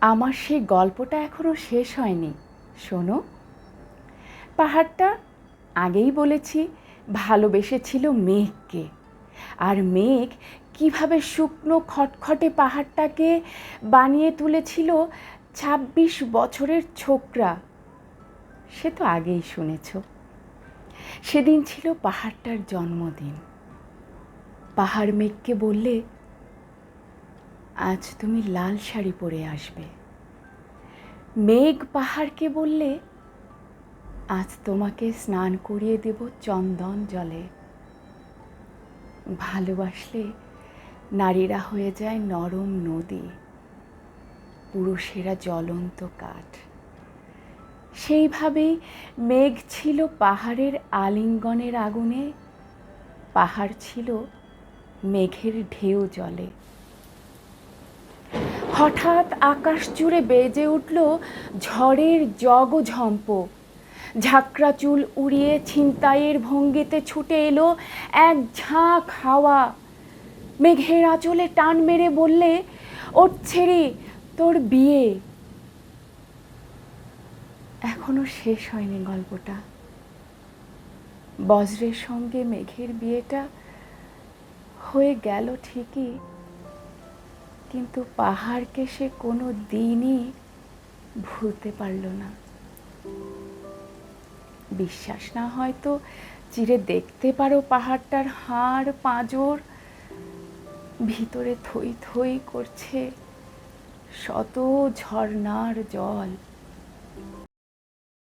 আমার সেই গল্পটা এখনো শেষ হয়নি, শোনো। পাহাড়টা, আগেই বলেছি, ভালোবেসেছিল মেঘকে। আর মেঘ কিভাবে শুকনো খটখটে পাহাড়টাকে বানিয়ে তুলেছিল ২৬ বছরের ছোকরা, সে তো আগেই শুনেছ। সেদিন ছিল পাহাড়টার জন্মদিন। পাহাড় মেঘকে বললে, আজ তুমি লাল শাড়ি পরে আসবে। মেঘ পাহাড়কে বললে, আজ তোমাকে স্নান করিয়ে দেব চন্দন জলে। ভালোবাসলে নারীরা হয়ে যায় নরম নদী, পুরুষেরা জ্বলন্ত কাঠ। সেইভাবেই মেঘ ছিল পাহাড়ের আলিঙ্গনের আগুনে, পাহাড় ছিল মেঘের ঢেউ জলে। হঠাৎ আকাশ জুড়ে বেজে উঠল ঝড়ের জগঝম্প। ঝাঁকড়া চুল উড়িয়ে ছিনতাইয়ের ভঙ্গিতে ছুটে এলো এক ঝাঁক হাওয়া। মেঘের আঁচলে টান মেরে বললে, ওঠ ছেড়ি, তোর বিয়ে। এখনো শেষ হয়নি গল্পটা। বজ্রের সঙ্গে মেঘের বিয়েটা হয়ে গেল ঠিকই, কিন্তু পাহাড়কে সে কোনো দিনই ভুলতে পারল না। বিশ্বাস না হয় তো চিরে দেখতে পারো পাহাড়টার হাড় পাঁজর, ভিতরে থই থই করছে শত ঝর্ণার জল।